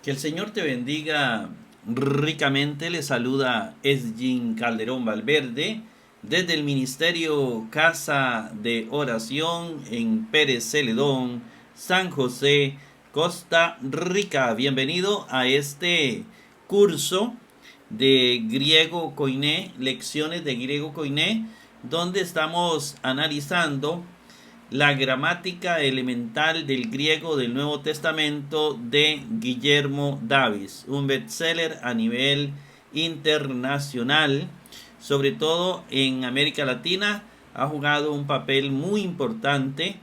Que el Señor te bendiga ricamente. Le saluda Esgin Calderón Valverde desde el Ministerio Casa de Oración en Pérez Celedón, San José, Costa Rica. Bienvenido a este curso de griego koiné, lecciones de griego koiné, donde estamos analizando la gramática elemental del griego del Nuevo Testamento de Guillermo Davis, un bestseller a nivel internacional, sobre todo en América Latina. Ha jugado un papel muy importante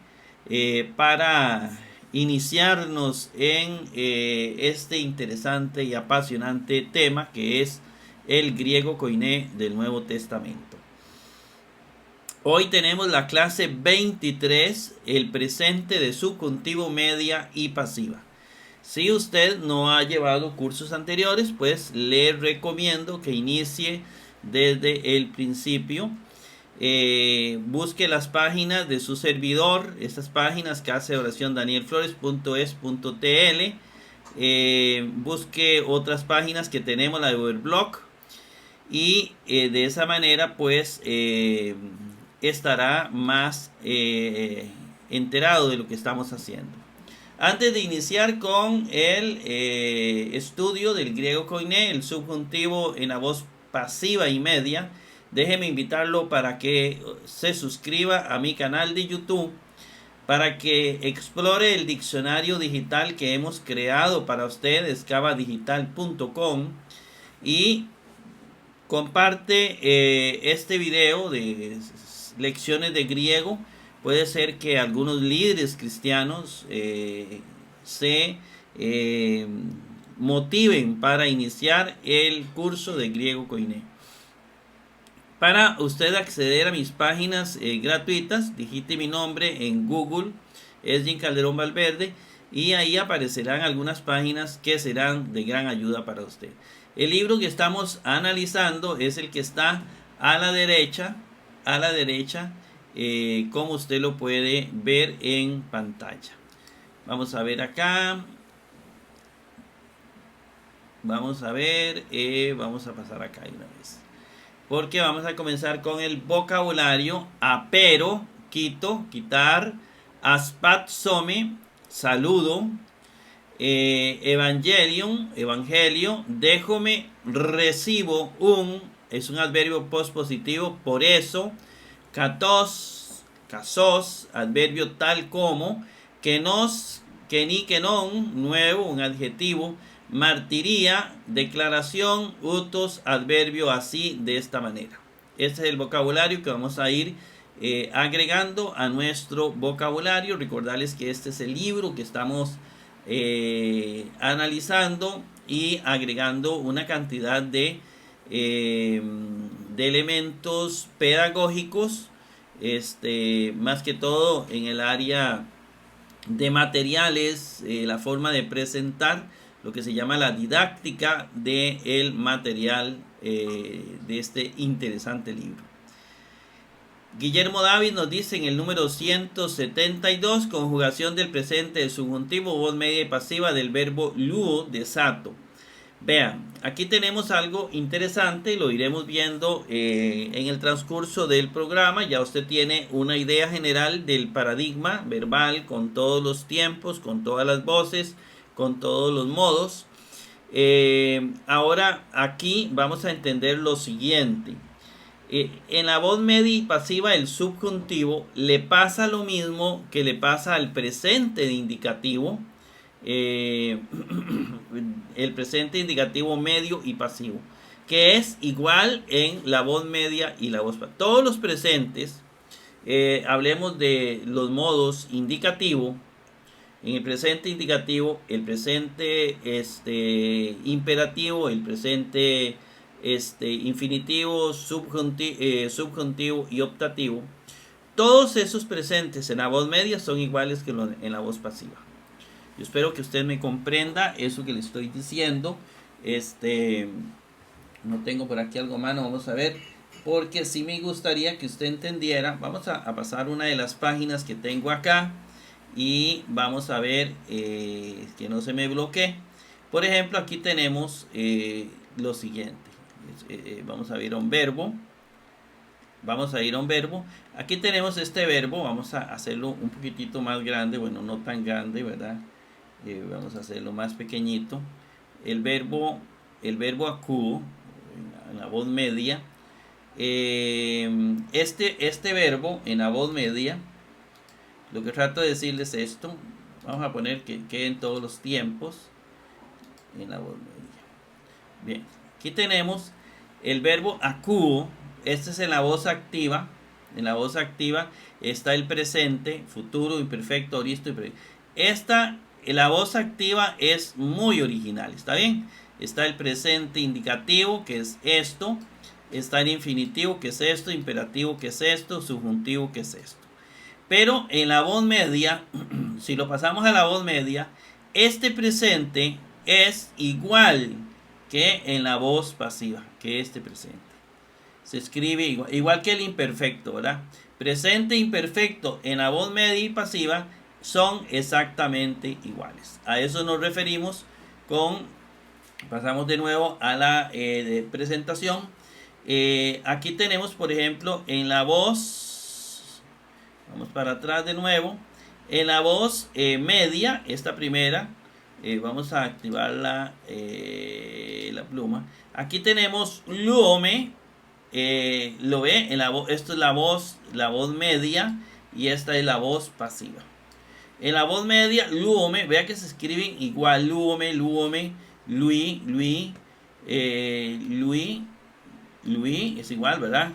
para iniciarnos en este interesante y apasionante tema que es el griego koiné del Nuevo Testamento. Hoy tenemos la clase 23, el presente de subjuntivo media y pasiva. Si usted no ha llevado cursos anteriores, pues le recomiendo que inicie desde el principio. Busque las páginas de su servidor, estas páginas Casa de Oración danielflores.es.tl. Busque otras páginas que tenemos, la de Overblog, y de esa manera pues estará más enterado de lo que estamos haciendo. Antes de iniciar con el estudio del griego koiné, el subjuntivo en la voz pasiva y media, déjeme invitarlo para que se suscriba a mi canal de YouTube, para que explore el diccionario digital que hemos creado para ustedes, cavadigital.com, y comparte este video de lecciones de griego. Puede ser que algunos líderes cristianos se motiven para iniciar el curso de griego koiné. Para usted acceder a mis páginas gratuitas, digite mi nombre en Google, Esgin Calderón Valverde, y ahí aparecerán algunas páginas que serán de gran ayuda para usted. El libro que estamos analizando es el que está a la derecha, como usted lo puede ver en pantalla. Vamos a ver acá. Vamos a ver, vamos a pasar acá una vez, porque vamos a comenzar con el vocabulario. Apero, quito, quitar. Aspatzome, saludo. Evangelium, evangelio. Déjome, recibo un, es un adverbio pospositivo, por eso. Katos, casos, adverbio tal como. Kenos, keni, kenon, nuevo, un adjetivo. Martiría, declaración. Utos, adverbio así, de esta manera. Este es el vocabulario que vamos a ir agregando a nuestro vocabulario. Recordarles que este es el libro que estamos analizando y agregando una cantidad de elementos pedagógicos, más que todo en el área de materiales, la forma de presentar, lo que se llama la didáctica del material de este interesante libro. Guillermo Davis nos dice en el número 172, conjugación del presente del subjuntivo, voz media y pasiva del verbo luo, desato. Vean, aquí tenemos algo interesante, lo iremos viendo en el transcurso del programa. Ya usted tiene una idea general del paradigma verbal, con todos los tiempos, con todas las voces, con todos los modos. Ahora aquí vamos a entender lo siguiente. En la voz media y pasiva, el subjuntivo le pasa lo mismo que le pasa al presente de indicativo. El presente indicativo medio y pasivo, que es igual en la voz media y la voz pasiva. Todos los presentes, hablemos de los modos indicativo. En el presente indicativo, el presente imperativo, el presente infinitivo, subjuntivo y optativo, todos esos presentes en la voz media son iguales que en la voz pasiva. Yo espero que usted me comprenda eso que le estoy diciendo. No tengo por aquí algo más, vamos a ver, porque sí me gustaría que usted entendiera. Vamos a pasar una de las páginas que tengo acá y vamos a ver que no se me bloquee. Por ejemplo, aquí tenemos lo siguiente. Vamos a ir a un verbo. Vamos a ir a un verbo. Aquí tenemos este verbo. Vamos a hacerlo un poquitito más grande. Bueno, no tan grande, ¿verdad? Vamos a hacerlo más pequeñito. El verbo acudo en la voz media. Este verbo en la voz media, lo que trato de decirles es esto. Vamos a poner que queden todos los tiempos en la voz media. Bien, aquí tenemos el verbo acudo. Este es en la voz activa. En la voz activa está el presente, futuro, imperfecto, aoristo y perfecto. La voz activa es muy original, ¿está bien? Está el presente indicativo, que es esto. Está el infinitivo, que es esto. Imperativo, que es esto. Subjuntivo, que es esto. Pero en la voz media, si lo pasamos a la voz media, este presente es igual que en la voz pasiva, que este presente. Se escribe igual que el imperfecto, ¿verdad? Presente e imperfecto en la voz media y pasiva son exactamente iguales. A eso nos referimos pasamos de nuevo a la presentación. Aquí tenemos, por ejemplo, en la voz, vamos para atrás de nuevo, en la voz media, esta primera, vamos a activar la pluma. Aquí tenemos luome, lo ve, esto es la voz media y esta es la voz pasiva. En la voz media, luome, vea que se escriben igual, luome, luome, lui, lui, lui, lui, es igual, ¿verdad?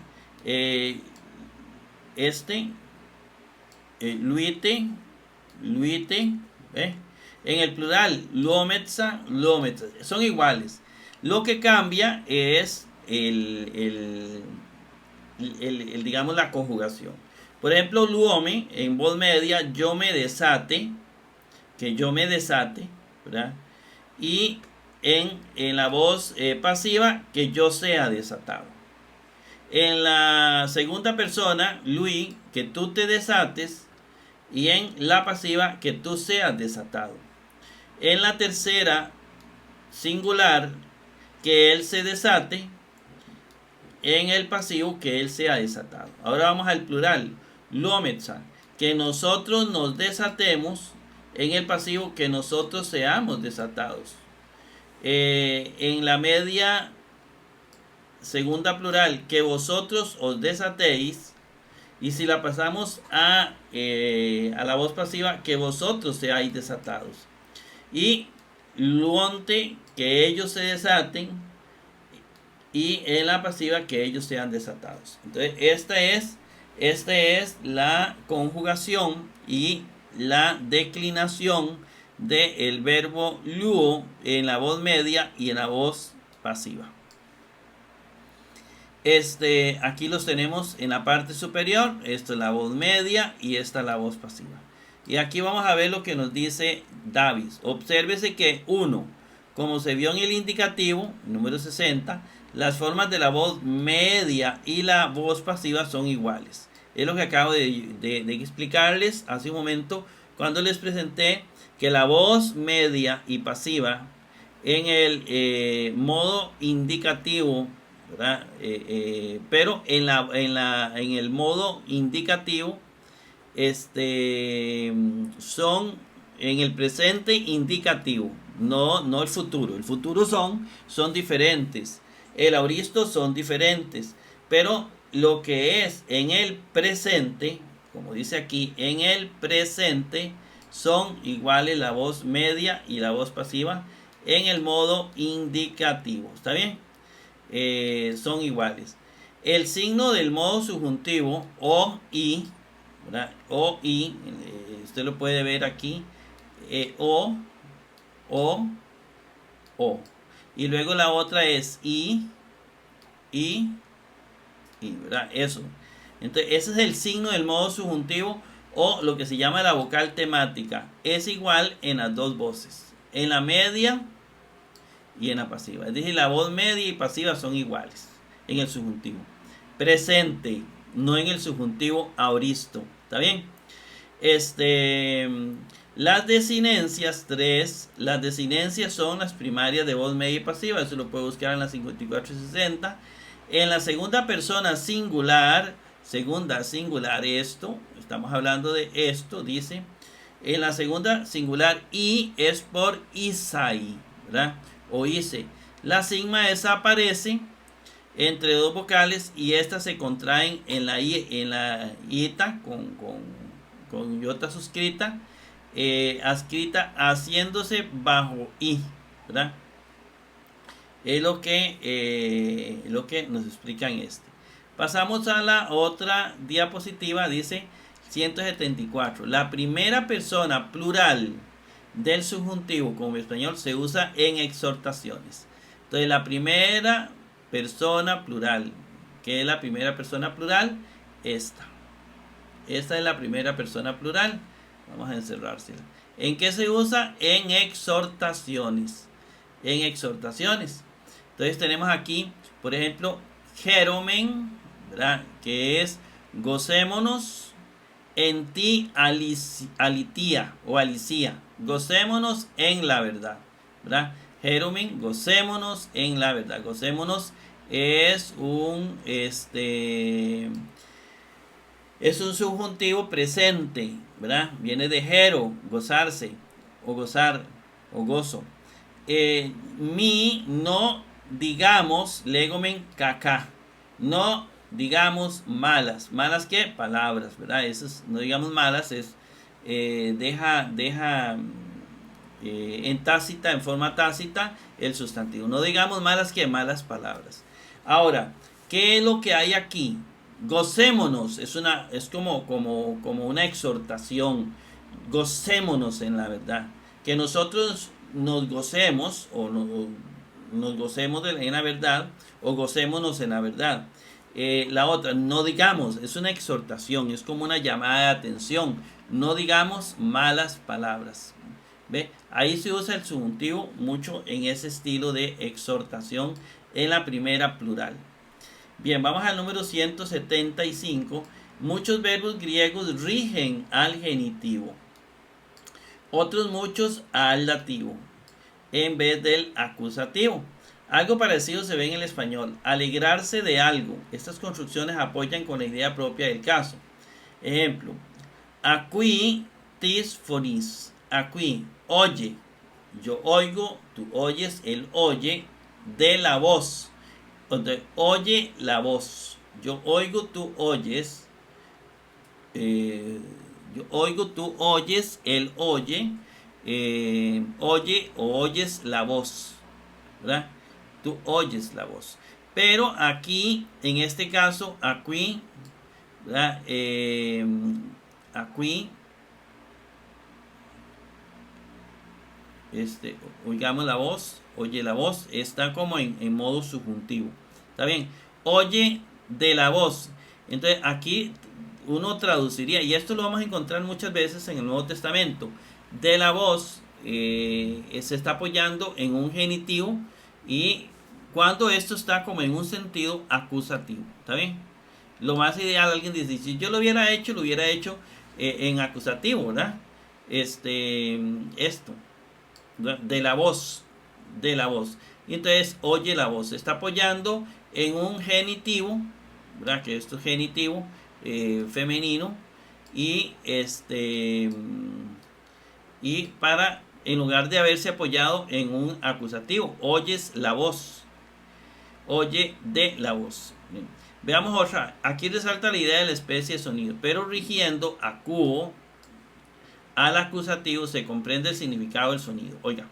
Luite, luite, ¿ve? En el plural, luometza, luometza, son iguales. Lo que cambia es digamos, la conjugación. Por ejemplo, luome, en voz media, yo me desate, que yo me desate, ¿verdad? Y en la voz pasiva, que yo sea desatado. En la segunda persona, lui, que tú te desates. Y en la pasiva, que tú seas desatado. En la tercera singular, que él se desate. En el pasivo, que él sea desatado. Ahora vamos al plural, luometza, que nosotros nos desatemos. En el pasivo, que nosotros seamos desatados. En la media segunda plural, que vosotros os desatéis. Y si la pasamos a la voz pasiva, que vosotros seáis desatados. Y luonte, que ellos se desaten. Y en la pasiva, que ellos sean desatados. Entonces, esta es la conjugación y la declinación del verbo luo en la voz media y en la voz pasiva. Aquí los tenemos en la parte superior. Esto es la voz media y esta es la voz pasiva. Y aquí vamos a ver lo que nos dice Davis. Obsérvese que 1, como se vio en el indicativo, número 60, las formas de la voz media y la voz pasiva son iguales. Es lo que acabo de explicarles hace un momento cuando les presenté que la voz media y pasiva en el modo indicativo, ¿verdad? Pero en el modo indicativo son en el presente indicativo, no el futuro. El futuro son diferentes. El auristo son diferentes. Pero lo que es en el presente, como dice aquí, en el presente son iguales la voz media y la voz pasiva en el modo indicativo. ¿Está bien? Son iguales. El signo del modo subjuntivo o y, ¿verdad? O y, usted lo puede ver aquí, o, y luego la otra es y, ¿verdad? Eso. Entonces, ese es el signo del modo subjuntivo o lo que se llama la vocal temática. Es igual en las dos voces, en la media y en la pasiva. Es decir, la voz media y pasiva son iguales en el subjuntivo. Presente, no en el subjuntivo aoristo. ¿Está bien? Las desinencias, 3. Las desinencias son las primarias de voz media y pasiva. Eso lo puede buscar en la 54 y 60. En la segunda persona singular, esto, estamos hablando de esto, dice. En la segunda singular, I es por Isai, ¿verdad? O Ise. La sigma desaparece entre dos vocales y estas se contraen en la ita con iota suscrita, adscrita, haciéndose bajo I, ¿verdad? Es lo que nos explican este. Pasamos a la otra diapositiva, dice 174. La primera persona plural del subjuntivo como español se usa en exhortaciones. Entonces la primera persona plural, ¿qué es la primera persona plural? Esta es la primera persona plural. Vamos a encerrársela. ¿En qué se usa? En exhortaciones. En exhortaciones. Entonces tenemos aquí, por ejemplo, Jeromen, ¿verdad? Que es gocémonos en ti, Alicia o Alicia. Gocémonos en la verdad, ¿verdad? Jeromen, gocémonos en la verdad. Gocémonos es un subjuntivo presente, ¿verdad? Viene de jero, gozarse, o gozar, o gozo. No digamos, legomen caca. No digamos malas. ¿Malas qué? Palabras, ¿verdad? Eso es, no digamos malas, es deja en tácita, en forma tácita, el sustantivo. No digamos malas que malas palabras. Ahora, ¿qué es lo que hay aquí? Gocémonos, es como una exhortación. Gocémonos en la verdad. Que nosotros nos gocemos nos gocemos en la verdad o gocémonos en la verdad. La otra, no digamos, es una exhortación, es como una llamada de atención. No digamos malas palabras. ¿Ve? Ahí se usa el subjuntivo mucho en ese estilo de exhortación en la primera plural. Bien, vamos al número 175. Muchos verbos griegos rigen al genitivo. Otros muchos al dativo en vez del acusativo. Algo parecido se ve en el español. Alegrarse de algo. Estas construcciones apoyan con la idea propia del caso. Ejemplo. Aquí tis fonis. Aquí, oye. Yo oigo, tú oyes, él oye de la voz. Entonces, oye la voz. Yo oigo, tú oyes. Yo oigo, tú oyes, él oye. Oye o oyes la voz, ¿verdad? Tú oyes la voz. Pero aquí, en este caso, aquí, ¿verdad? Aquí, oigamos la voz, oye la voz, está como en modo subjuntivo. ¿Está bien? Oye de la voz. Entonces, aquí uno traduciría, y esto lo vamos a encontrar muchas veces en el Nuevo Testamento. De la voz se está apoyando en un genitivo y cuando esto está como en un sentido acusativo. ¿Está bien? Lo más ideal, alguien dice, si yo lo hubiera hecho en acusativo, ¿verdad? Esto, de la voz, Y entonces oye la voz, se está apoyando en un genitivo, ¿verdad? Que esto es genitivo femenino y en lugar de haberse apoyado en un acusativo, oyes la voz, oye de la voz. Bien. Veamos otra. Aquí resalta la idea de la especie de sonido, pero rigiendo acuo al acusativo se comprende el significado del sonido. Oiga,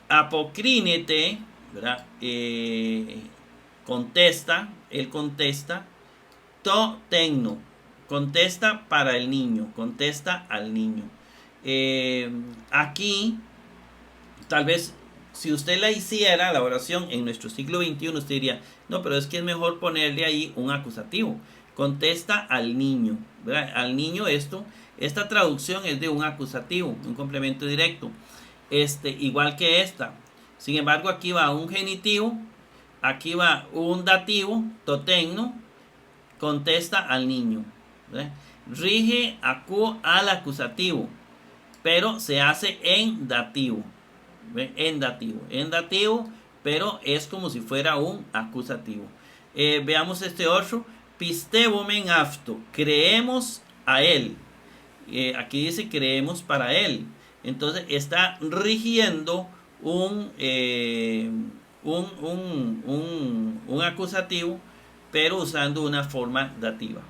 apocrine, ¿verdad? Él contesta, to tecno, contesta para el niño, contesta al niño. Aquí, tal vez, si usted la hiciera, la oración en nuestro siglo XXI, usted diría, no, pero es que es mejor ponerle ahí un acusativo. Contesta al niño, ¿verdad? Al niño esta traducción es de un acusativo, un complemento directo. Igual que esta. Sin embargo, aquí va un genitivo, aquí va un dativo, totecno, contesta al niño, ¿verdad? Rige acu al acusativo. pero se hace en dativo. ¿Ve? En dativo, pero es como si fuera un acusativo. Veamos este otro. Pistebomen afto, creemos a él. Aquí dice creemos para él. Entonces está rigiendo un acusativo, pero usando una forma dativa.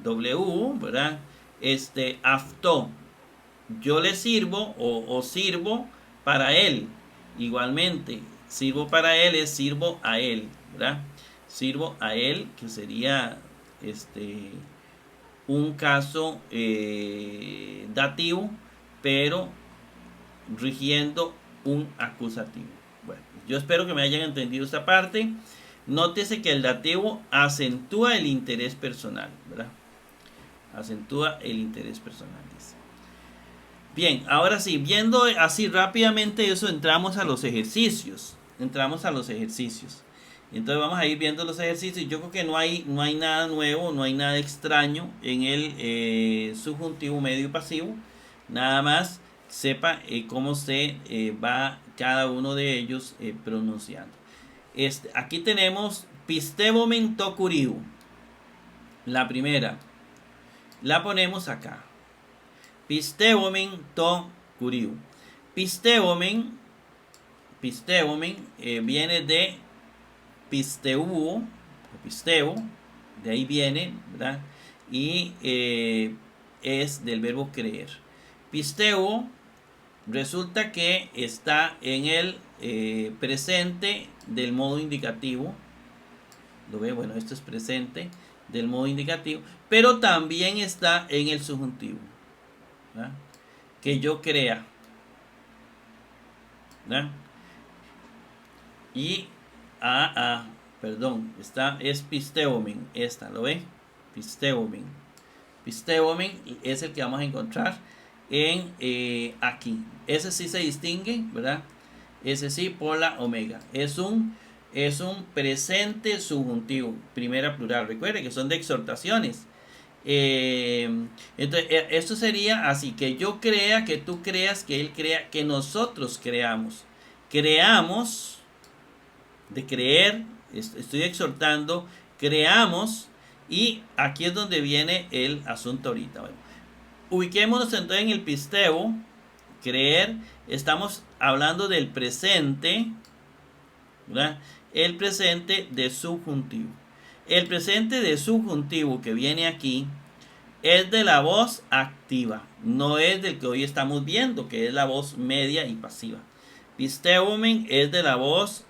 W, ¿verdad? Afto, yo le sirvo o sirvo para él. Igualmente, sirvo para él es sirvo a él, ¿verdad? Sirvo a él, que sería un caso dativo, pero rigiendo un acusativo. Bueno, yo espero que me hayan entendido esta parte. Nótese que el dativo acentúa el interés personal, ¿verdad? Acentúa el interés personal. Bien, ahora sí, viendo así rápidamente eso, entramos a los ejercicios. Entonces vamos a ir viendo los ejercicios. Yo creo que no hay nada nuevo, no hay nada extraño en el subjuntivo medio y pasivo. Nada más sepa cómo se va cada uno de ellos pronunciando. Aquí tenemos pistebomen to curiu. La primera la ponemos acá. Pistebomen to curiu. Pistebomen viene de pisteuo, o pisteo, de ahí viene, ¿verdad? Y es del verbo creer. Pisteo resulta que está en el presente del modo indicativo. ¿Lo ve? Bueno, esto es presente del modo indicativo, pero también está en el subjuntivo, ¿verdad? Que yo crea, ¿verdad? Y es pisteumen, ¿lo ve? Pisteumen es el que vamos a encontrar en aquí. Ese sí se distingue, ¿verdad? Ese sí por la omega. Es un presente subjuntivo, primera plural. Recuerde que son de exhortaciones. Entonces, esto sería así: que yo crea, que tú creas, que él crea, que nosotros creamos. Creamos, de creer, estoy exhortando, creamos, y aquí es donde viene el asunto ahorita. Bueno, ubiquémonos entonces en el pisteo, creer, estamos hablando del presente, ¿verdad? El presente de subjuntivo. El presente de subjuntivo que viene aquí es de la voz activa, no es del que hoy estamos viendo, que es la voz media y pasiva. Pisteumen es de la voz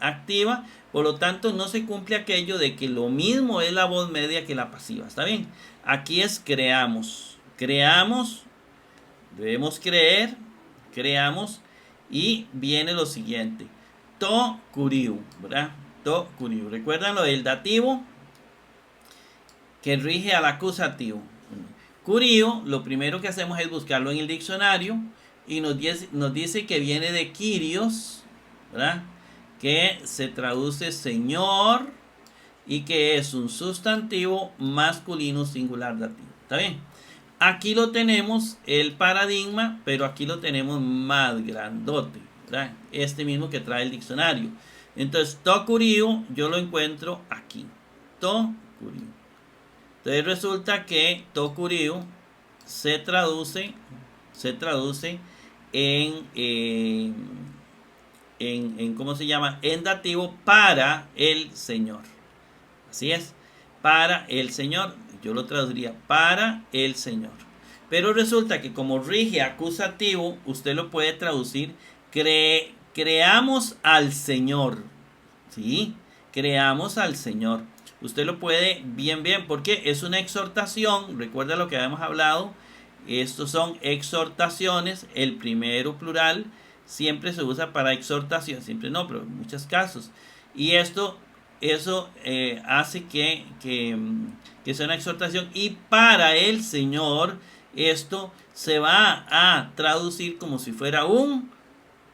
activa, por lo tanto no se cumple aquello de que lo mismo es la voz media que la pasiva. ¿Está bien? Aquí es creamos. Creamos, debemos creer, creamos, y viene lo siguiente: to curiu, ¿verdad? To curiu. ¿Recuerdan lo del dativo que rige al acusativo? Curiu, lo primero que hacemos es buscarlo en el diccionario, y nos dice que viene de Kyrios, ¿verdad? Que se traduce señor, y que es un sustantivo masculino singular dativo. ¿Está bien? Aquí lo tenemos el paradigma, pero aquí lo tenemos más grandote, ¿verdad? Este mismo que trae el diccionario. Entonces, to curiu yo lo encuentro aquí. To curiu. Entonces resulta que to curiu se traduce en ¿cómo se llama? En dativo, para el Señor. Así es, para el Señor. Yo lo traduciría para el Señor. Pero resulta que como rige acusativo, usted lo puede traducir creamos al Señor. ¿Sí? Creamos al Señor. Usted lo puede bien, porque es una exhortación. Recuerda lo que habíamos hablado. Estos son exhortaciones. El primero plural siempre se usa para exhortación. Siempre no, pero en muchos casos. Y eso hace que sea una exhortación. Y para el Señor, esto se va a traducir como si fuera un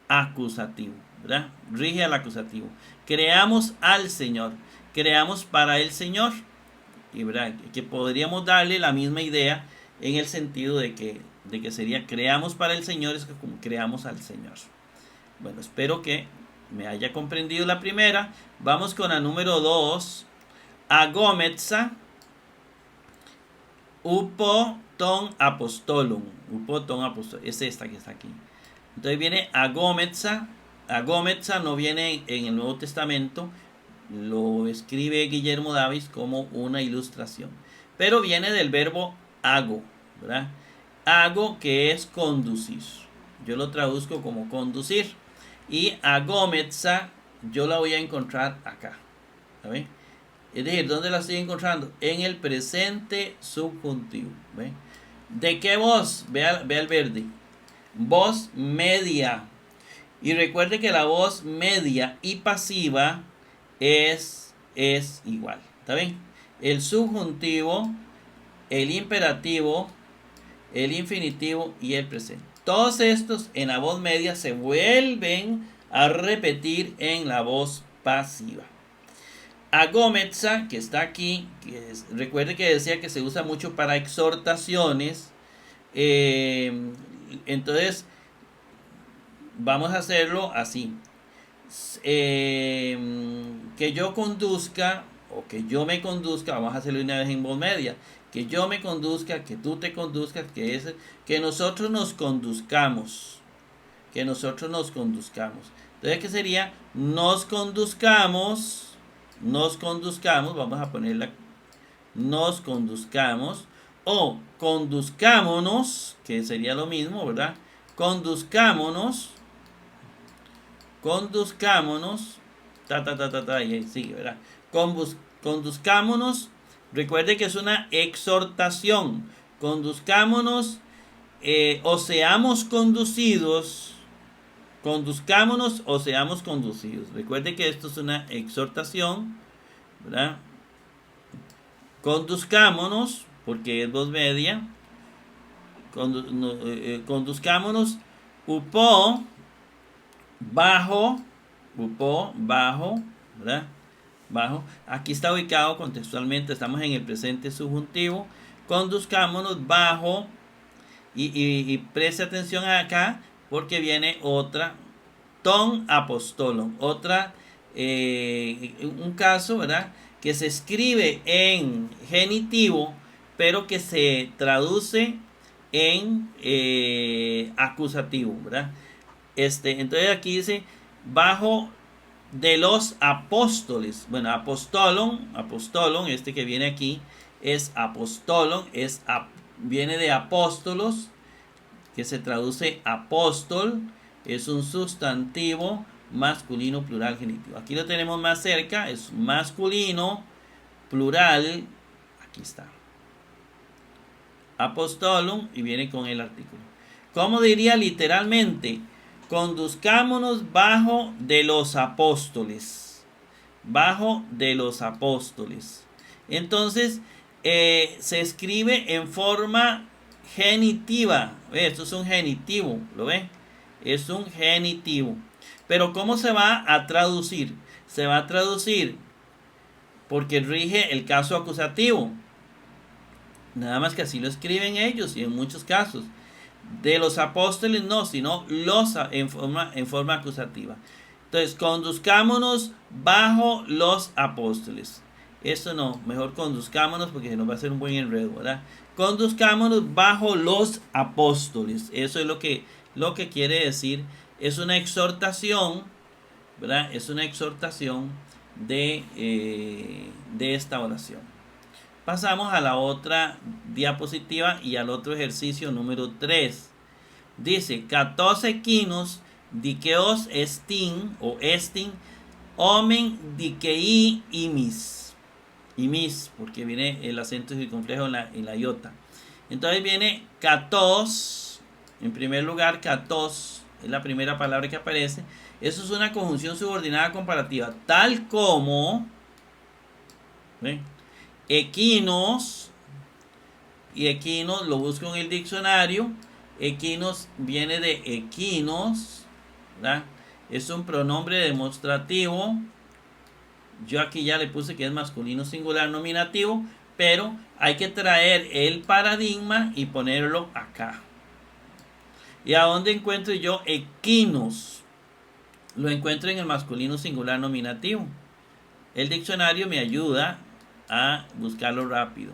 acusativo, ¿verdad? Rige al acusativo. Creamos al Señor. Creamos para el Señor. y ¿verdad? Que podríamos darle la misma idea en el sentido de que sería creamos para el Señor, es como creamos al Señor. Bueno, espero que me haya comprendido la primera. Vamos con la número 2. Agometza upo ton apostolum. Upo ton apostolum. Es esta que está aquí. Entonces viene agometza. Agometza no viene en el Nuevo Testamento. Lo escribe Guillermo Davis como una ilustración. Pero viene del verbo hago, ¿verdad? Hago, que es conducir. Yo lo traduzco como conducir. Y agometza yo la voy a encontrar acá. ¿Ven? Es decir, ¿dónde la estoy encontrando? En el presente subjuntivo. ¿Ven? ¿De qué voz? Vea el verde. Voz media. Y recuerde que la voz media y pasiva es igual. ¿Está bien? El subjuntivo, el imperativo, el infinitivo y el presente. Todos estos en la voz media se vuelven a repetir en la voz pasiva. Agometza, que está aquí, recuerde que decía que se usa mucho para exhortaciones. Entonces, vamos a hacerlo así. Que yo conduzca o que yo me conduzca, vamos a hacerlo una vez en voz media. Que yo me conduzca, que tú te conduzcas, que nosotros nos conduzcamos. Que nosotros nos conduzcamos. Entonces, ¿qué sería? Nos conduzcamos, vamos a ponerla, nos conduzcamos, o conduzcámonos, que sería lo mismo, ¿verdad? Conduzcámonos, y sigue, ¿verdad? Conduzcámonos, recuerde que es una exhortación. Conduzcámonos, o seamos conducidos, conduzcámonos o seamos conducidos. Recuerde que esto es una exhortación, ¿verdad? Conduzcámonos, porque es voz media. Conduzcámonos, upó, bajo, ¿verdad? Bajo. Aquí está ubicado contextualmente, estamos en el presente subjuntivo. Conduzcámonos bajo, y preste atención acá, porque viene otra, ton apostolum, otra, un caso, ¿verdad? Que se escribe en genitivo, pero que se traduce en acusativo, ¿verdad? Entonces aquí dice, bajo de los apóstoles. Bueno, apostolum, que viene aquí, es apostolum, viene de apóstolos, que se traduce apóstol, es un sustantivo masculino plural genitivo. Aquí lo tenemos más cerca, es masculino plural, aquí está, apostolum, y viene con el artículo. ¿Cómo diría literalmente? Conduzcámonos bajo de los apóstoles. Bajo de los apóstoles. Entonces, se escribe en forma genitiva. Esto es un genitivo, ¿lo ven? Es un genitivo. Pero ¿cómo se va a traducir? Se va a traducir porque rige el caso acusativo. Nada más que así lo escriben ellos y en muchos casos. De los apóstoles no, sino los en forma acusativa. Entonces, conduzcámonos bajo los apóstoles. Eso no, mejor conduzcámonos porque se nos va a hacer un buen enredo, ¿verdad? Conduzcámonos bajo los apóstoles. Eso es lo que quiere decir. Es una exhortación, ¿verdad? Es una exhortación de esta oración. Pasamos a la otra diapositiva y al otro ejercicio número 3. Dice, 14 quinos dikeos estin o estin omen dikei imis. Imis, porque viene el acento circunflejo en la iota. Entonces viene katos, en primer lugar katos, es la primera palabra que aparece. Eso es una conjunción subordinada comparativa, tal como, ¿ven? Equinos, y equinos lo busco en el diccionario. Equinos viene de equinos, ¿verdad? Es un pronombre demostrativo. Yo aquí ya le puse que es masculino singular nominativo, pero hay que traer el paradigma y ponerlo acá. ¿Y a dónde encuentro yo equinos? Lo encuentro en el masculino singular nominativo. El diccionario me ayuda a buscarlo rápido.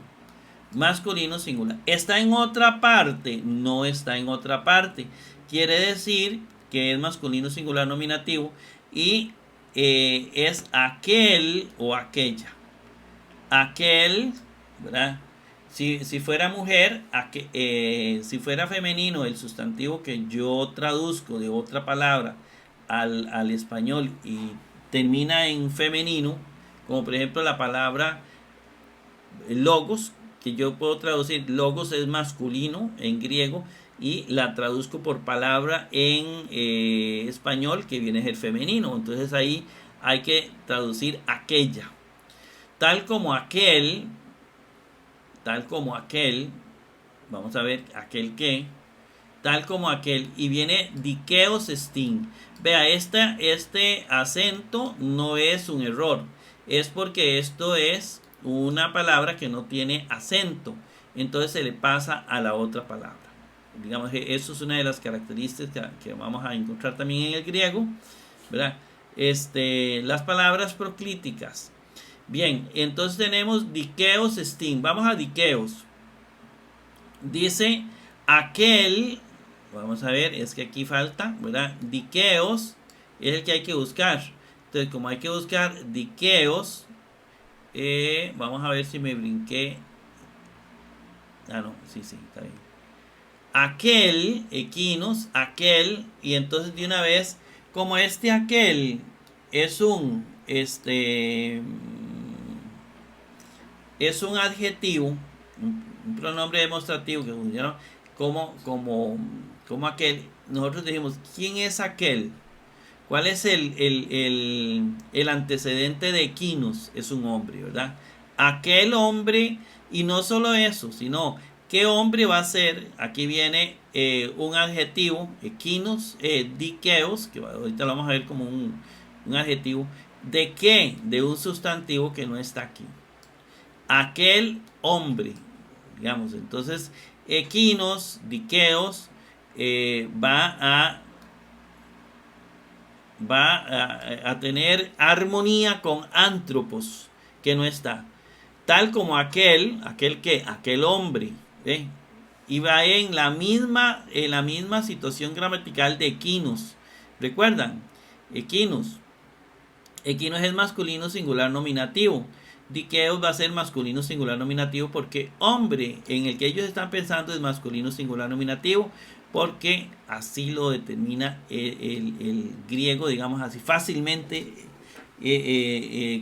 Masculino singular. ¿Está en otra parte? No está en otra parte. Quiere decir que es masculino singular nominativo y es aquel o aquella. Aquel, ¿verdad? Si fuera mujer, si fuera femenino, el sustantivo que yo traduzco de otra palabra al español y termina en femenino, como por ejemplo la palabra logos, que yo puedo traducir, logos es masculino en griego y la traduzco por palabra en español, que viene a ser femenino. Entonces ahí hay que traducir aquella. Tal como aquel, vamos a ver, aquel que, tal como aquel, y viene dikeos estin. Vea, este acento no es un error, es porque esto es una palabra que no tiene acento, entonces se le pasa a la otra palabra. Digamos que eso es una de las características que vamos a encontrar también en el griego, ¿verdad? Las palabras proclíticas. Bien, entonces tenemos dikeos estin. Vamos a dikeos. Dice aquel, vamos a ver, es que aquí falta, ¿verdad? Dikeos es el que hay que buscar. Entonces, como hay que buscar dikeos, vamos a ver si me brinqué. Ah, no, sí, está bien. Aquel, equinos, aquel, y entonces de una vez, como aquel es es un adjetivo, un pronombre demostrativo que funciona como aquel, nosotros dijimos, ¿quién es aquel? ¿Cuál es el antecedente de equinos? Es un hombre, ¿verdad? Aquel hombre, y no solo eso, sino ¿qué hombre va a ser? Aquí viene un adjetivo, equinos, dikeos, que ahorita lo vamos a ver como un adjetivo. ¿De qué? De un sustantivo que no está aquí. Aquel hombre, digamos. Entonces, equinos, dikeos, va a tener armonía con antropos, que no está. Tal como aquel hombre, ¿eh? Y va en la misma situación gramatical de equinos. ¿Recuerdan? Equinos. Equinos es masculino singular nominativo. Dikeos va a ser masculino singular nominativo porque hombre en el que ellos están pensando es masculino singular nominativo, porque así lo determina el griego, digamos así, fácilmente.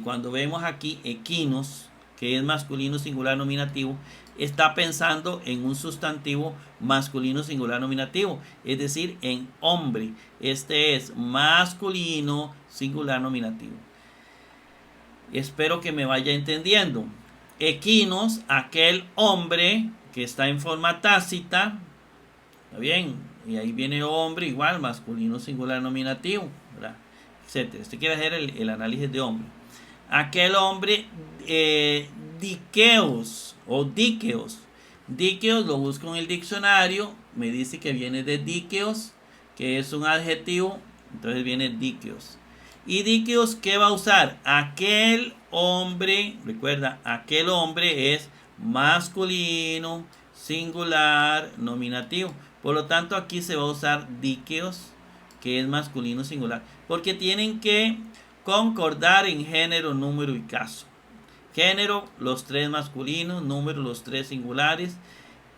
Cuando vemos aquí equinos, que es masculino singular nominativo, está pensando en un sustantivo masculino singular nominativo, es decir, en hombre. Este es masculino singular nominativo. Espero que me vaya entendiendo. Equinos, aquel hombre que está en forma tácita, ¿está bien? Y ahí viene hombre igual, masculino singular nominativo, ¿verdad? Etcétera. Este quiere hacer el análisis de hombre. Aquel hombre, dikeos o dikeos. Dikeos lo busco en el diccionario, me dice que viene de dikeos, que es un adjetivo, entonces viene dikeos. ¿Y dikeos qué va a usar? Aquel hombre, recuerda, aquel hombre es masculino, singular, nominativo. Por lo tanto, aquí se va a usar dikeos, que es masculino singular, porque tienen que concordar en género, número y caso. Género, los tres masculinos, número, los tres singulares,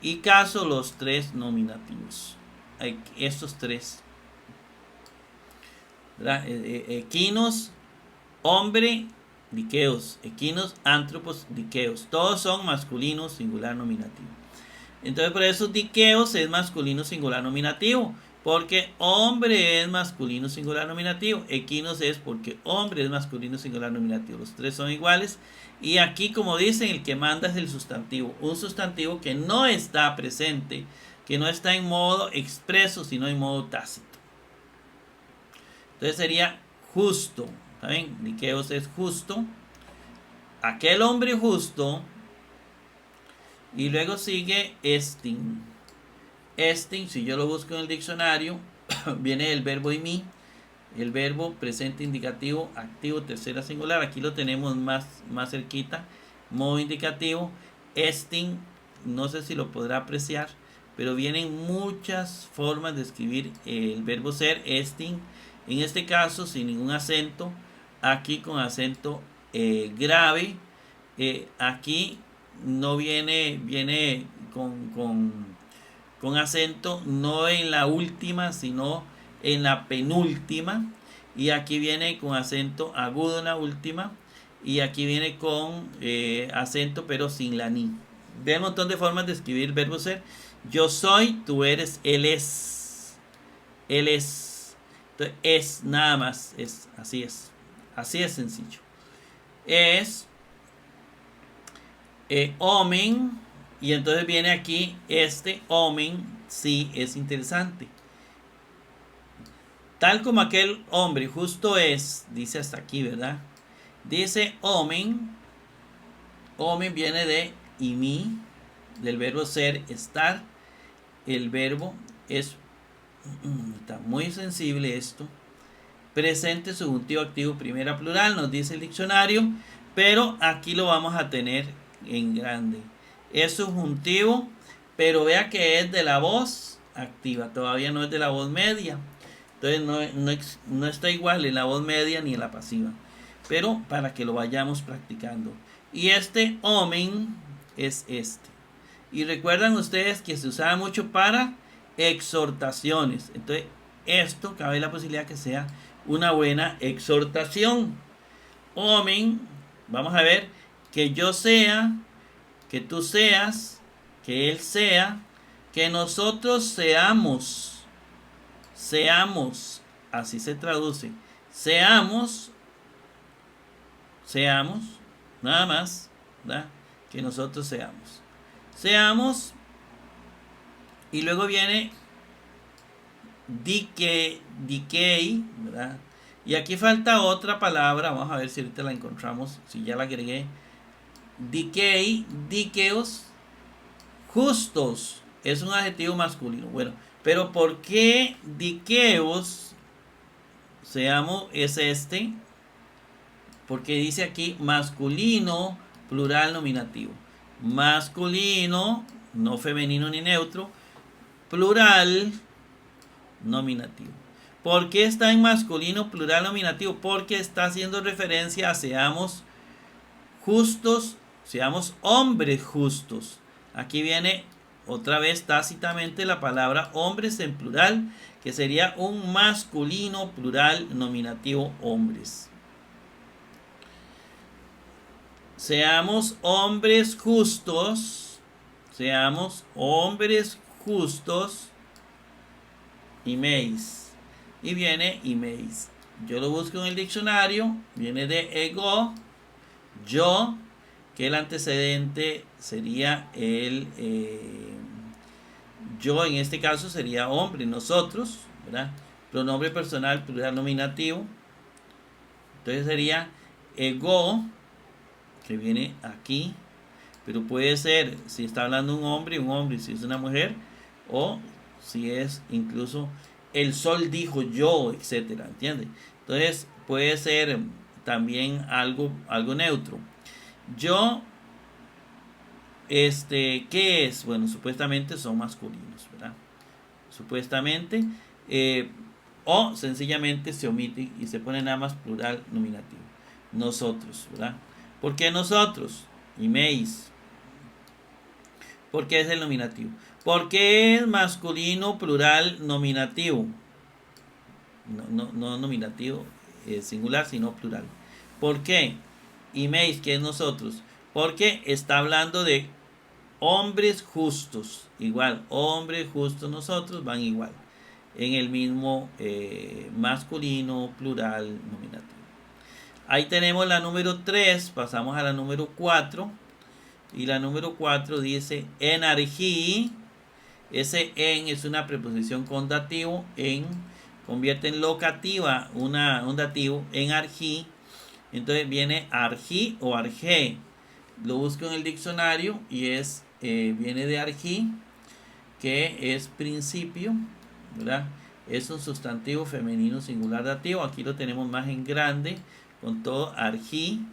y caso, los tres nominativos. Estos tres. Equinos, hombre, dikeos. Equinos, antropos, dikeos. Todos son masculinos, singular, nominativo. Entonces por eso dikeos es masculino, singular, nominativo. Porque hombre es masculino singular nominativo. Equinos es porque hombre es masculino singular nominativo. Los tres son iguales. Y aquí, como dicen, el que manda es el sustantivo. Un sustantivo que no está presente, que no está en modo expreso, sino en modo tácito. Entonces sería justo. ¿Saben? Dikeos es justo. Aquel hombre justo Y luego sigue estin. Estin, si yo lo busco en el diccionario, viene el verbo imi, el verbo presente indicativo activo tercera singular. Aquí lo tenemos más cerquita. Modo indicativo. Estin, no sé si lo podrá apreciar, pero vienen muchas formas de escribir el verbo ser. Estin, en este caso sin ningún acento, aquí con acento grave. Aquí no viene con acento, no en la última, sino en la penúltima. Y aquí viene con acento agudo en la última. Y aquí viene con acento, pero sin la ni. Ve un montón de formas de escribir verbo ser. Yo soy, tú eres, él es. Él es. Entonces, es nada más. Es, así es. Así es sencillo. Es homem. Y entonces viene aquí este homem. Sí, es interesante. Tal como aquel hombre justo es, dice hasta aquí, ¿verdad? Dice homem. Homem viene de imi, del verbo ser, estar. El verbo es, está muy sensible esto. Presente, subjuntivo, activo, primera plural, nos dice el diccionario. Pero aquí lo vamos a tener en grande. Es subjuntivo, pero vea que es de la voz activa, todavía no es de la voz media. Entonces no está igual en la voz media ni en la pasiva. Pero para que lo vayamos practicando. Y este homem es este. Y recuerdan ustedes que se usaba mucho para exhortaciones. Entonces esto cabe la posibilidad que sea una buena exhortación. Homem, vamos a ver, que yo sea, que tú seas, que él sea, que nosotros seamos. Seamos, así se traduce. Seamos, nada más, ¿verdad? Que nosotros seamos. Seamos, y luego viene decay, ¿verdad? Y aquí falta otra palabra, vamos a ver si ahorita la encontramos, si ya la agregué. Decay, dikeos, justos, es un adjetivo masculino. Bueno, pero ¿por qué dikeos, seamos, es este? Porque dice aquí masculino, plural, nominativo. Masculino, no femenino ni neutro. Plural, nominativo. ¿Por qué está en masculino, plural, nominativo? Porque está haciendo referencia a seamos justos, seamos hombres justos. Aquí viene otra vez tácitamente la palabra hombres en plural, que sería un masculino, plural, nominativo, hombres. Seamos hombres justos, seamos hombres justos, imeis. Y viene imeis. Yo lo busco en el diccionario, viene de ego, yo, que el antecedente sería el yo, en este caso sería hombre, nosotros, ¿verdad? Pronombre personal, plural, nominativo. Entonces sería ego, que viene aquí, pero puede ser, si está hablando un hombre, si es una mujer, o si es incluso el sol dijo yo, etcétera, ¿entiende? Entonces puede ser también algo neutro. Yo, ¿qué es? Bueno, supuestamente son masculinos, ¿verdad? Supuestamente, o sencillamente se omite y se pone nada más plural nominativo. Nosotros, ¿verdad? ¿Por qué nosotros? Imeis. ¿Por qué es el nominativo? ¿Por qué es masculino, plural, nominativo? No nominativo singular, sino plural. ¿Por qué? Imeis, que es nosotros. Porque está hablando de hombres justos. Igual, hombres justos nosotros van igual. En el mismo masculino, plural, nominativo. Ahí tenemos la número 3, pasamos a la número 4. Y la número 4 dice energía. Ese en es una preposición con dativo. En convierte en locativa un dativo en argí. Entonces viene argí o argé. Lo busco en el diccionario y es viene de arjí, que es principio, ¿verdad? Es un sustantivo femenino singular dativo. Aquí lo tenemos más en grande, con todo arjí.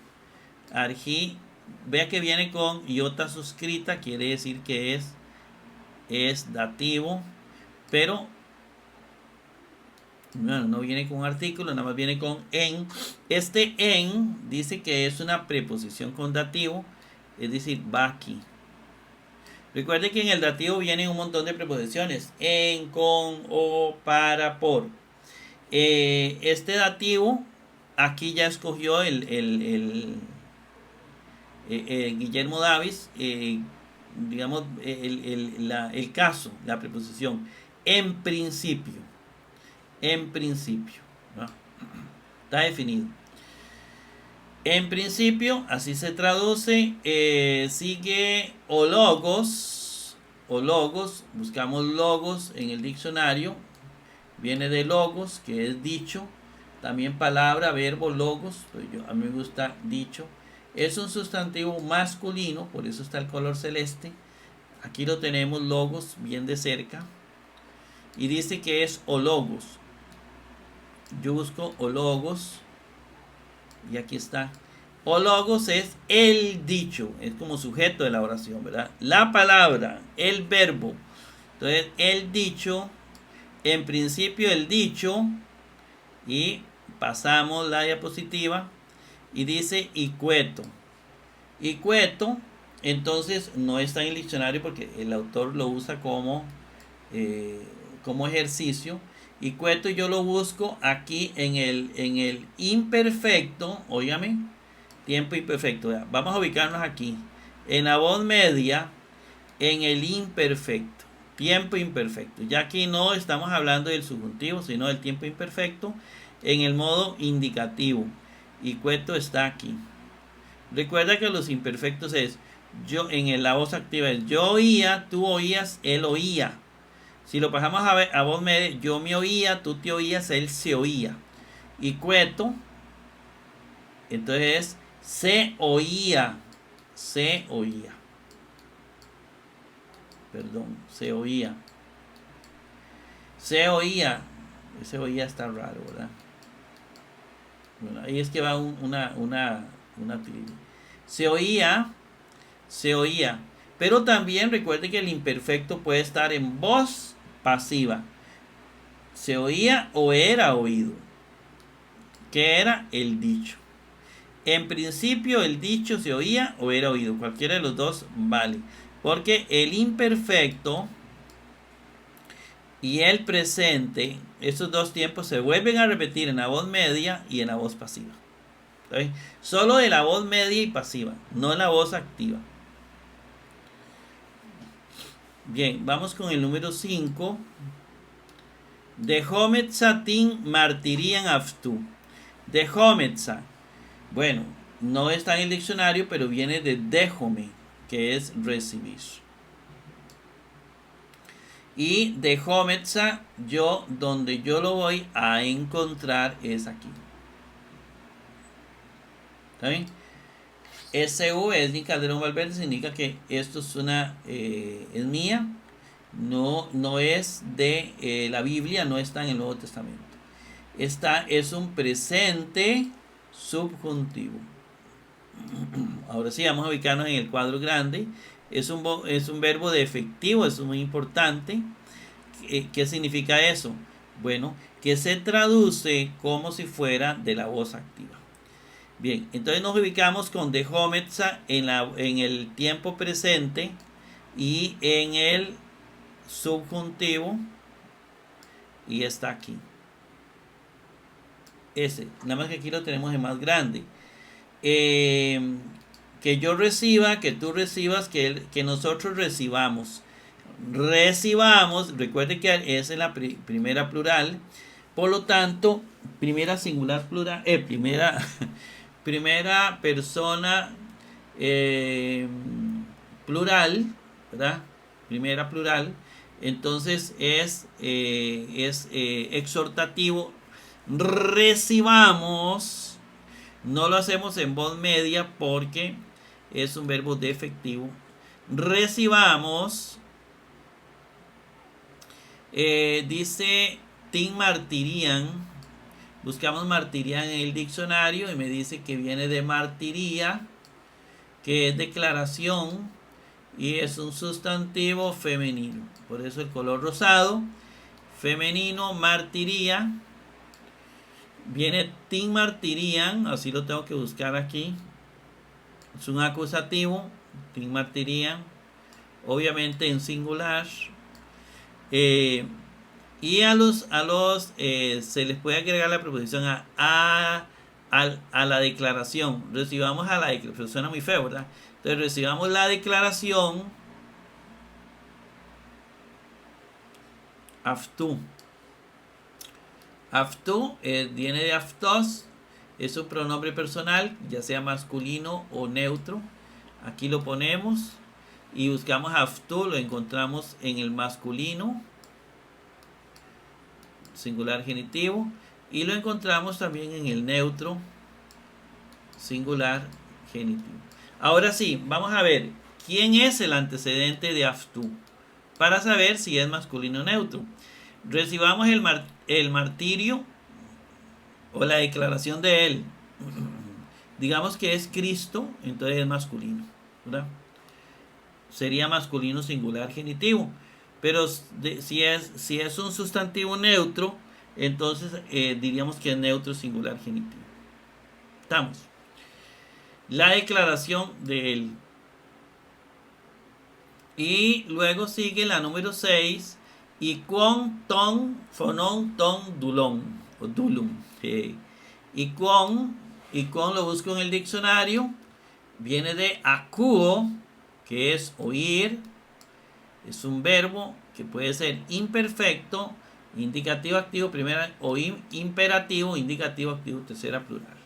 Arjí, vea que viene con iota suscrita, quiere decir que es dativo, pero bueno, no viene con artículo, nada más viene con en. Este en dice que es una preposición con dativo, es decir, va aquí. Recuerde que en el dativo vienen un montón de preposiciones: en, con, o, para, por. Este dativo aquí ya escogió Guillermo Davis, digamos, el caso, la preposición en principio. En principio, ¿no? Está definido. En principio, así se traduce. Sigue o logos. O logos. Buscamos logos en el diccionario. Viene de logos, que es dicho. También palabra, verbo, logos. A mí me gusta dicho. Es un sustantivo masculino, por eso está el color celeste. Aquí lo tenemos, logos, bien de cerca. Y dice que es ologos. Yo busco ologos. Y aquí está. Ologos es el dicho. Es como sujeto de la oración, ¿verdad? La palabra, el verbo. Entonces, el dicho. En principio, el dicho. Y pasamos la diapositiva. Y dice icueto. Icueto, entonces no está en el diccionario porque el autor lo usa como ejercicio. Icueto yo lo busco aquí en el imperfecto, óigame, tiempo imperfecto. Vamos a ubicarnos aquí, en la voz media, en el imperfecto, tiempo imperfecto. Ya aquí no estamos hablando del subjuntivo, sino del tiempo imperfecto, en el modo indicativo. Icueto está aquí. Recuerda que los imperfectos es yo, en la voz activa es yo oía, tú oías, él oía. Si lo pasamos a voz media, yo me oía, tú te oías, él se oía. Y cueto, entonces es se oía, se oía. Perdón, se oía. Se oía. Ese oía está raro, ¿verdad? Bueno, ahí es que va una tilde. Se oía, se oía. Pero también recuerde que el imperfecto puede estar en voz pasiva. Se oía o era oído. ¿Qué era? El dicho. En principio el dicho se oía o era oído. Cualquiera de los dos vale. Porque el imperfecto y el presente, esos dos tiempos se vuelven a repetir en la voz media y en la voz pasiva. ¿Sí? Solo de la voz media y pasiva, no en la voz activa. Bien, vamos con el número 5. Dehometza tin martirian aftu. Dehometza. Bueno, no está en el diccionario, pero viene de dejome, que es recibir. Y dehometza, donde yo lo voy a encontrar es aquí. ¿Está bien? SU es ni Calderón Valverde, significa que esto es es mía, no es de la Biblia, no está en el Nuevo Testamento. Es un presente subjuntivo. Ahora sí, vamos a ubicarnos en el cuadro grande. Es un verbo de efectivo, eso es muy importante. ¿Qué significa eso? Bueno, que se traduce como si fuera de la voz activa. Bien, entonces nos ubicamos con dehometza en el tiempo presente y en el subjuntivo, y está aquí. Ese, nada más que aquí lo tenemos en más grande. Que yo reciba, que tú recibas, que nosotros recibamos. Recibamos, recuerde que es en la primera plural, por lo tanto, primera singular plural, primera persona plural, ¿verdad? Primera plural. Entonces es exhortativo. Recibamos. No lo hacemos en voz media porque es un verbo defectivo. recibamos, dice Tim Martirian. Buscamos martirian en el diccionario y me dice que viene de martiría, que es declaración y es un sustantivo femenino. Por eso el color rosado, femenino, martiría. Viene Tim Martirian, así lo tengo que buscar aquí. Es un acusativo, Tim Martirian, obviamente en singular. Y a los se les puede agregar la preposición a la declaración. Recibamos a la declaración. Suena muy feo, ¿verdad? Entonces recibamos la declaración. Aftu. Aftu viene de aftos. Es un pronombre personal, ya sea masculino o neutro. Aquí lo ponemos y buscamos aftu. Lo encontramos en el masculino, singular genitivo, y lo encontramos también en el neutro, singular genitivo. Ahora sí, vamos a ver quién es el antecedente de aftu para saber si es masculino o neutro. Recibamos el martirio o la declaración de él. Digamos que es Cristo, entonces es masculino, ¿verdad? Sería masculino singular genitivo. Pero si es un sustantivo neutro, entonces diríamos que es neutro singular genitivo. Estamos. La declaración de él. Y luego sigue la número 6. Y con ton, fonon, ton, dulón. O dulum. Y con lo busco en el diccionario. Viene de acuo, que es oír. Es un verbo que puede ser imperfecto, indicativo activo, primera, o imperativo, indicativo activo, tercera plural.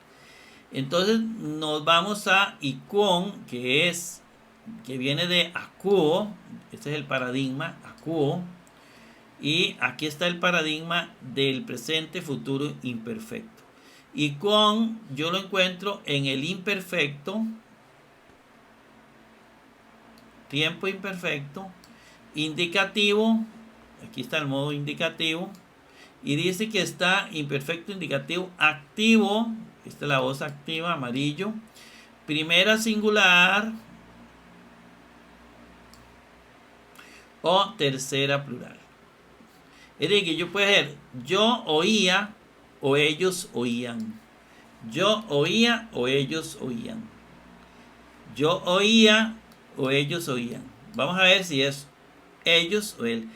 Entonces nos vamos a icon, que viene de acuo. Este es el paradigma acuo. Y aquí está el paradigma del presente, futuro, imperfecto. Icon yo lo encuentro en el imperfecto, tiempo imperfecto, indicativo. Aquí está el modo indicativo y dice que está imperfecto, indicativo, activo. Esta es la voz activa, amarillo, primera singular o tercera plural. Es decir, que yo puedo decir yo oía o ellos oían. Yo oía o ellos oían. Yo oía o ellos oían. Vamos a ver si es ellos o él.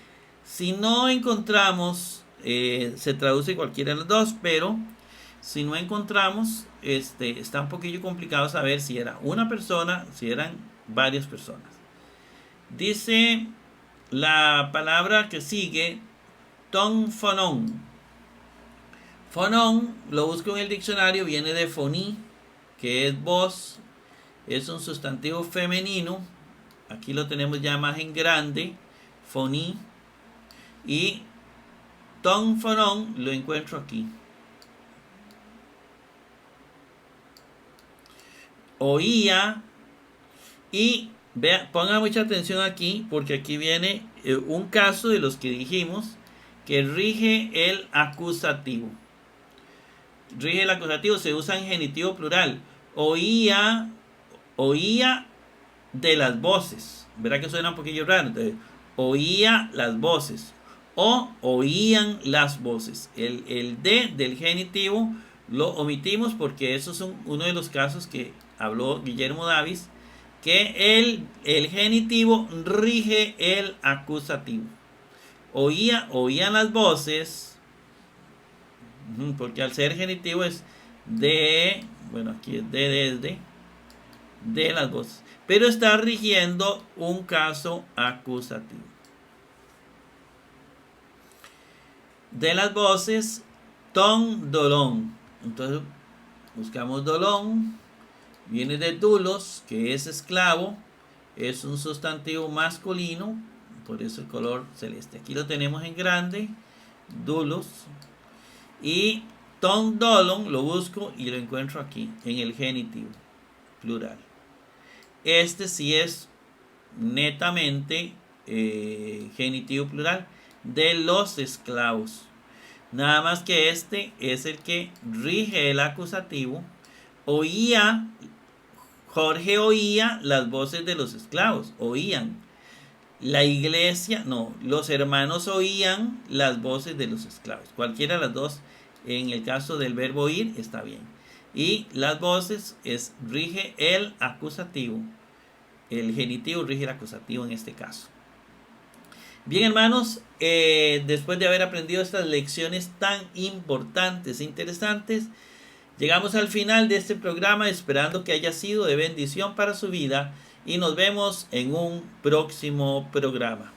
Si no encontramos, se traduce cualquiera de los dos, pero si no encontramos, está un poquillo complicado saber si era una persona, si eran varias personas. Dice la palabra que sigue, ton fonon. Fonon, lo busco en el diccionario, viene de foní, que es voz, es un sustantivo femenino. Aquí lo tenemos ya más en grande, foní. Y ton fonon lo encuentro aquí. Oía. Y pongan mucha atención aquí, porque aquí viene un caso de los que dijimos que rige el acusativo. Rige el acusativo, se usa en genitivo plural. Oía de las voces. ¿Verdad que suena un poquillo raro? Entonces, oía las voces o oían las voces. El de del genitivo lo omitimos porque eso es uno de los casos que habló Guillermo Davis, que el genitivo rige el acusativo. Oían las voces, porque al ser genitivo es de, bueno, aquí es desde, de las voces, pero está rigiendo un caso acusativo. De las voces, ton, dolón. Entonces buscamos dolón, viene de dulos, que es esclavo, es un sustantivo masculino, por eso el color celeste. Aquí lo tenemos en grande, dulos. Y ton dolon lo busco y lo encuentro aquí, en el genitivo plural. Este sí es netamente genitivo plural de los esclavos. Nada más que este es el que rige el acusativo. Jorge oía las voces de los esclavos, oían. La iglesia, no, los hermanos oían las voces de los esclavos. Cualquiera de las dos, en el caso del verbo oír, está bien. Y las voces rige el acusativo. El genitivo rige el acusativo en este caso. Bien, hermanos, después de haber aprendido estas lecciones tan importantes e interesantes, llegamos al final de este programa, esperando que haya sido de bendición para su vida, y nos vemos en un próximo programa.